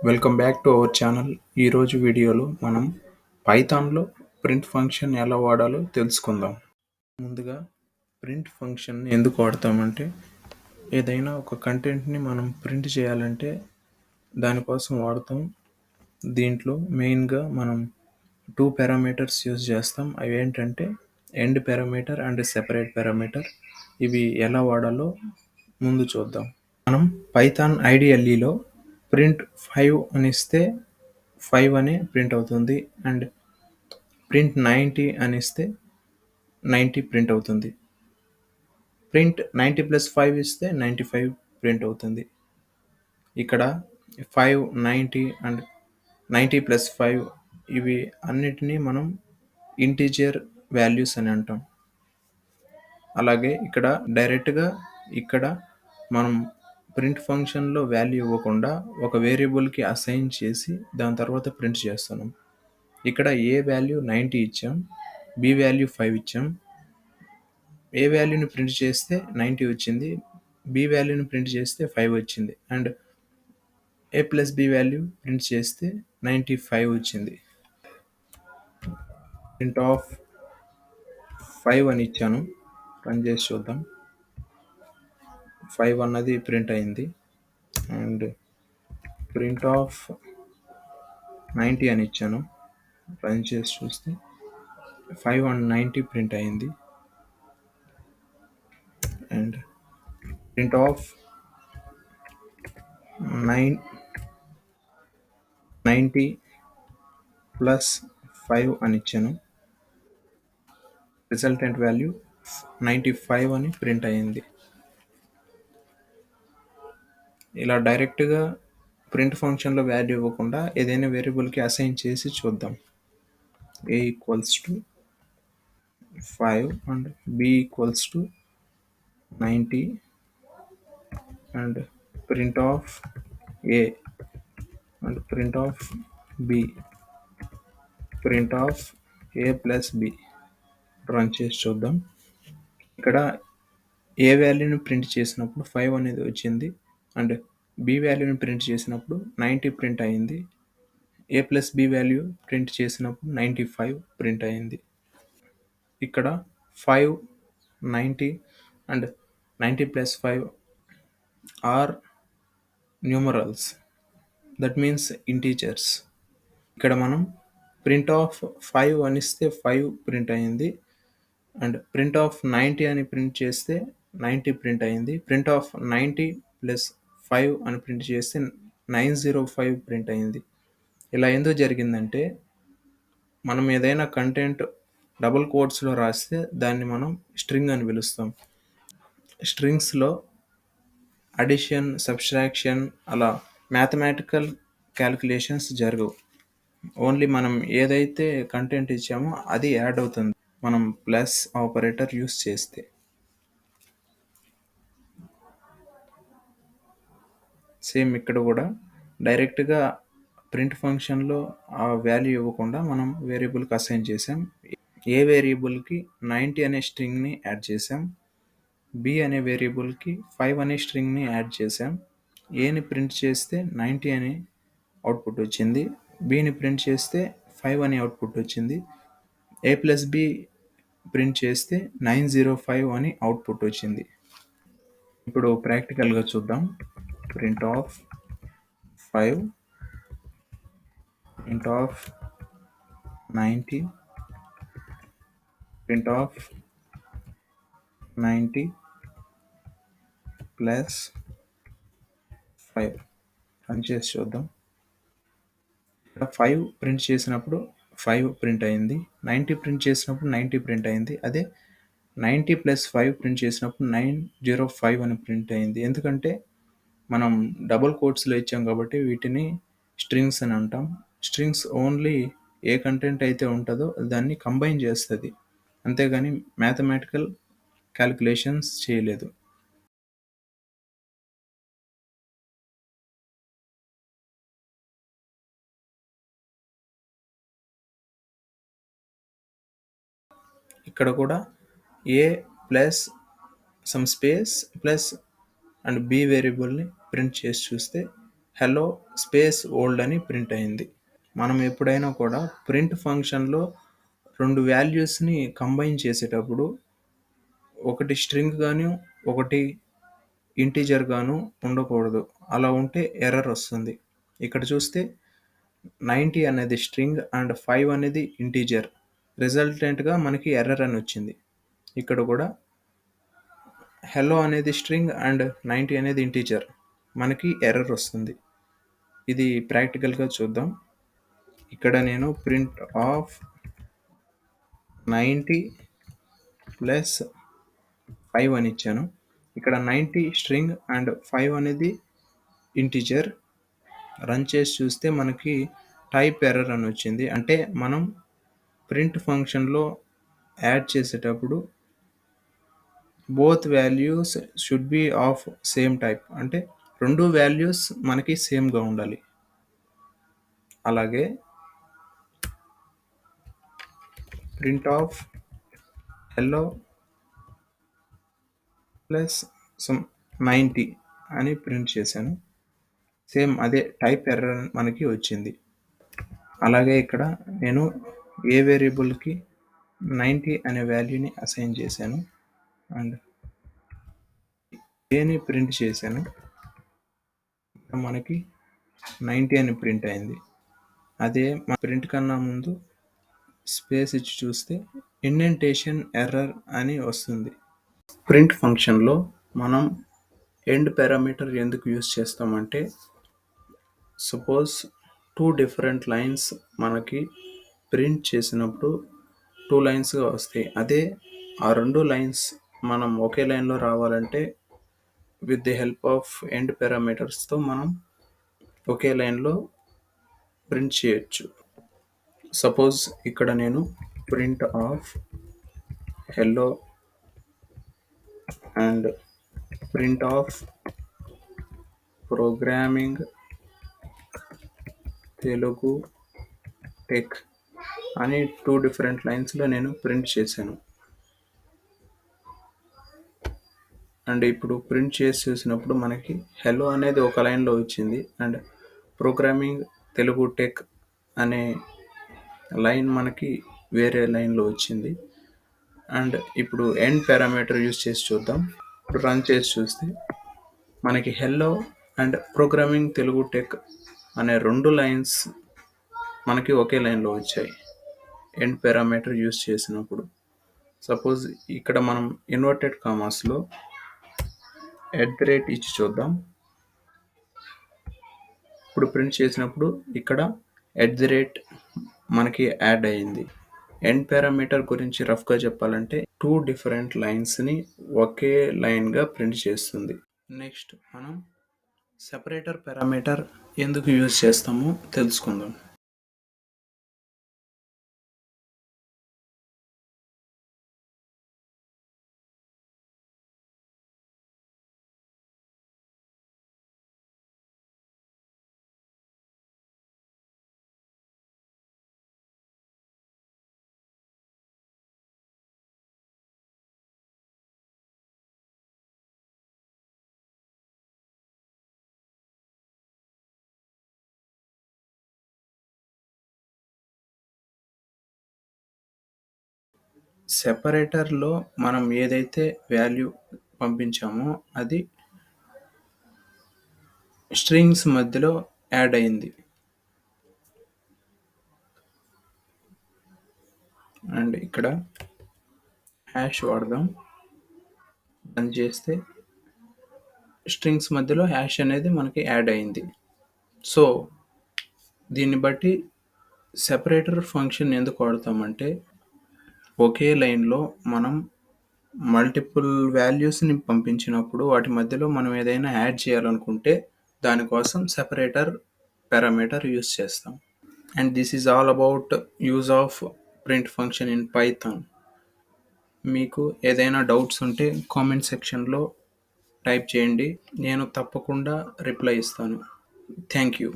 Welcome back to our channel. ఈరోజు వీడియోలో మనం పైథాన్లో ప్రింట్ ఫంక్షన్ ఎలా వాడాలో తెలుసుకుందాం. ముందుగా ప్రింట్ ఫంక్షన్ ఎందుకు వాడతామంటే ఏదైనా ఒక కంటెంట్ని మనం ప్రింట్ చేయాలంటే దానికోసం వాడతాం. దీంట్లో మెయిన్గా మనం 2 పారామీటర్స్ యూజ్ చేస్తాం. అవి ఏంటంటే end parameter and separate parameter. ఇవి ఎలా వాడాలో ముందు చూద్దాం. మనం పైథాన్ ఐడిఎల్ఈలో ప్రింట్ 5 అని ఇస్తే 5 అని ప్రింట్ అవుతుంది అండ్ ప్రింట్ 90 అని ఇస్తే 90 ప్రింట్ అవుతుంది. ప్రింట్ 90 ప్లస్ 5 ఇస్తే 95 ప్రింట్ అవుతుంది. ఇక్కడ 5, 90 అండ్ 90 ప్లస్ 5 ఇవి అన్నిటినీ మనం ఇంటీజర్ వాల్యూస్ అని అంటాం. అలాగే ఇక్కడ డైరెక్ట్గా మనం ప్రింట్ ఫంక్షన్లో వాల్యూ ఇవ్వకుండా ఒక వేరియబుల్కి అసైన్ చేసి దాని తర్వాత ప్రింట్ చేస్తున్నాం. ఇక్కడ ఏ వాల్యూ 90 ఇచ్చాం, బి వాల్యూ 5 ఇచ్చాం. ఏ వాల్యూని ప్రింట్ చేస్తే 90 వచ్చింది, బి వాల్యూని ప్రింట్ చేస్తే 5 వచ్చింది and a plus b value print చేస్తే 95 వచ్చింది. ప్రింట్ ఆఫ్ 5 అని ఇచ్చాను, రన్ చేసి చూద్దాం. 5 అన్నది ప్రింట్ అయింది అండ్ ప్రింట్ ఆఫ్ 90 అని ఇచ్చాను, రన్ చేసి చూస్తే 5 అండ్ 90 ప్రింట్ అయింది అండ్ ప్రింట్ ఆఫ్ 90 ప్లస్ 5 అని ఇచ్చాను, రిజల్టెంట్ వాల్యూ 95 అని ప్రింట్ అయింది. ఇలా డైరెక్ట్గా ప్రింట్ ఫంక్షన్లో వాల్యూ ఇవ్వకుండా ఏదైనా వేరియబుల్కి అసైన్ చేసి చూద్దాం. a equals to 5 and b equals to 90 and print of a and print of b, print of a plus b. Run చేసి చూద్దాం. ఇక్కడ ఏ వాల్యూని ప్రింట్ చేసినప్పుడు 5 అనేది వచ్చింది అండ్ బి వాల్యూని ప్రింట్ చేసినప్పుడు 90 ప్రింట్ అయింది. A plus b value print చేసినప్పుడు 95 ప్రింట్ అయింది. ఇక్కడ 5, 90 and 90 plus 5 are numerals, that means integers. ఇక్కడ మనం ప్రింట్ ఆఫ్ 5 అని ఇస్తే 5 ప్రింట్ అయింది అండ్ ప్రింట్ ఆఫ్ 90 అని ప్రింట్ చేస్తే 90 ప్రింట్ అయింది. ప్రింట్ ఆఫ్ 90 ప్లస్ 5 అని ప్రింట్ చేస్తే 905 ప్రింట్ అయింది. ఇలా ఎందుకు జరిగిందంటే మనం ఏదైనా కంటెంట్ డబుల్ కోట్స్లో రాస్తే దాన్ని మనం స్ట్రింగ్ అని పిలుస్తాం. స్ట్రింగ్స్లో అడిషన్, సబ్స్ట్రాక్షన్ అలా మ్యాథమెటికల్ క్యాలిక్యులేషన్స్ జరగవు. ఓన్లీ మనం ఏదైతే కంటెంట్ ఇచ్చామో అది యాడ్ అవుతుంది మనం ప్లస్ ఆపరేటర్ యూస్ చేస్తే. సేమ్ ఇక్కడ కూడా డైరెక్ట్గా ప్రింట్ ఫంక్షన్లో ఆ వాల్యూ ఇవ్వకుండా మనం వేరియబుల్కి అసైన్ చేసాం. ఏ వేరియబుల్కి 90 అనే స్ట్రింగ్ని యాడ్ చేసాం, బి అనే వేరియబుల్కి 5 అనే స్ట్రింగ్ని యాడ్ చేసాం. ఏని ప్రింట్ చేస్తే 90 అని అవుట్పుట్ వచ్చింది, బిని ప్రింట్ చేస్తే 5 అని అవుట్పుట్ వచ్చింది, ఏ ప్లస్ బి ప్రింట్ చేస్తే 905 అని అవుట్పుట్ వచ్చింది. ఇప్పుడు ప్రాక్టికల్గా చూద్దాం. Print of 5, print of 90, print of 90 plus 5 run చేసి చూద్దాం. ఇక్కడ 5 ప్రింట్ చేసినప్పుడు 5 ప్రింట్ అయింది, 90 ప్రింట్ చేసినప్పుడు 90 ప్రింట్ అయింది. అదే 90 ప్లస్ 5 ప్రింట్ చేసినప్పుడు 905 అని ప్రింట్ అయింది. ఎందుకంటే మనం డబుల్ కోట్స్లో ఇచ్చాం కాబట్టి వీటిని స్ట్రింగ్స్ అని అంటాం. స్ట్రింగ్స్ ఓన్లీ ఏ కంటెంట్ అయితే ఉంటుందో దాన్ని కంబైన్ చేస్తుంది, అంతేగాని మ్యాథమెటికల్ క్యాలిక్యులేషన్స్ చేయలేదు. ఇక్కడ కూడా a plus sum space plus and b వేరియబుల్ని ప్రింట్ చేసి చూస్తే హలో స్పేస్ ఓల్డ్ అని ప్రింట్ అయింది. మనం ఎప్పుడైనా కూడా ప్రింట్ ఫంక్షన్లో రెండు వాల్యూస్ని కంబైన్ చేసేటప్పుడు ఒకటి స్ట్రింగ్ గాను ఒకటి ఇంటీజర్ గాను ఉండకూడదు. అలా ఉంటే ఎర్రర్ వస్తుంది. ఇక్కడ చూస్తే 90 అనేది స్ట్రింగ్ అండ్ 5 అనేది ఇంటీజర్. రిజల్టెంట్గా మనకి ఎర్రర్ అని వచ్చింది. ఇక్కడ కూడా హెల్లో అనేది స్ట్రింగ్ అండ్ 90 అనేది ఇంటీజర్, మనకి ఎర్రర్ వస్తుంది. ఇది ప్రాక్టికల్గా చూద్దాం. ఇక్కడ నేను ప్రింట్ ఆఫ్ 90 ప్లస్ 5 అని ఇచ్చాను. ఇక్కడ 90 స్ట్రింగ్ అండ్ 5 అనేది ఇంటీజర్. రన్ చేసి చూస్తే మనకి టైప్ ఎర్రర్ అని వచ్చింది. అంటే మనం ప్రింట్ ఫంక్షన్లో యాడ్ చేసేటప్పుడు both values should be of same type, అంటే రెండు వాల్యూస్ మనకి సేమ్గా ఉండాలి. అలాగే ప్రింట్ ఆఫ్ హెల్లో ప్లస్ 90 అని ప్రింట్ చేశాను. సేమ్ అదే టైప్ ఎర్రర్ మనకి వచ్చింది. అలాగే ఇక్కడ నేను ఏ వేరియబుల్కి 90 అనే వాల్యూని అసైన్ చేశాను అండ్ ఏని ప్రింట్ చేశాను. మనకి 90 అని ప్రింట్ అయింది. అదే మా ప్రింట్ కన్నా ముందు స్పేస్ ఇచ్చి చూస్తే ఇండెంటేషన్ ఎర్రర్ అని వస్తుంది. ప్రింట్ ఫంక్షన్లో మనం ఎండ్ పారామీటర్ ఎందుకు యూస్ చేస్తామంటే, సపోజ్ 2 డిఫరెంట్ లైన్స్ మనకి ప్రింట్ చేసినప్పుడు 2 లైన్స్గా వస్తాయి. అదే ఆ 2 లైన్స్ మనం ఒకే లైన్లో రావాలంటే with the help of end పారామీటర్స్తో మనం ఒకే లైన్లో ప్రింట్ చేయొచ్చు. సపోజ్ ఇక్కడ నేను print of hello and print of programming Telugu tech అని 2 డిఫరెంట్ లైన్స్లో నేను ప్రింట్ చేశాను. అండ్ ఇప్పుడు ప్రింట్ చేసి చూసినప్పుడు మనకి హెల్లో అనేది ఒక లైన్లో వచ్చింది అండ్ ప్రోగ్రామింగ్ తెలుగు టెక్ అనే లైన్ మనకి వేరే లైన్లో వచ్చింది. అండ్ ఇప్పుడు ఎండ్ పారామీటర్ యూస్ చేసి చూద్దాం. ఇప్పుడు రన్ చేసి చూస్తే మనకి hello and programming Telugu tech అనే 2 లైన్స్ మనకి ఒకే లైన్లో వచ్చాయి ఎండ్ పారామీటర్ యూస్ చేసినప్పుడు. సపోజ్ ఇక్కడ మనం ఇన్వర్టెడ్ కామాస్లో @ ఇచ్చి చూద్దాం. ఇప్పుడు ప్రింట్ చేసినప్పుడు ఇక్కడ @ మనకి యాడ్ అయింది. ఎండ్ పారామీటర్ గురించి రఫ్గా చెప్పాలంటే 2 డిఫరెంట్ లైన్స్ని ఒకే లైన్గా ప్రింట్ చేస్తుంది. నెక్స్ట్ మనం సెపరేటర్ పారామీటర్ ఎందుకు యూజ్ చేస్తామో తెలుసుకుందాం. సెపరేటర్లో మనం ఏదైతే వాల్యూ పంపించామో అది స్ట్రింగ్స్ మధ్యలో యాడ్ అయింది. అండ్ ఇక్కడ హ్యాష్ వాడదాం. రన్ చేస్తే స్ట్రింగ్స్ మధ్యలో హ్యాష్ అనేది మనకి యాడ్ అయింది. సో దీన్ని బట్టి సెపరేటర్ ఫంక్షన్ ఎందుకు వాడతామంటే, ఒకే లైన్లో మనం మల్టిపుల్ వాల్యూస్ని పంపించినప్పుడు వాటి మధ్యలో మనం ఏదైనా యాడ్ చేయాలనుకుంటే దానికోసం సెపరేటర్ పారామీటర్ యూస్ చేస్తాం. And this is all about use of print function in Python. మీకు ఏదైనా డౌట్స్ ఉంటే కామెంట్ సెక్షన్లో టైప్ చేయండి, నేను తప్పకుండా రిప్లై ఇస్తాను. Thank you.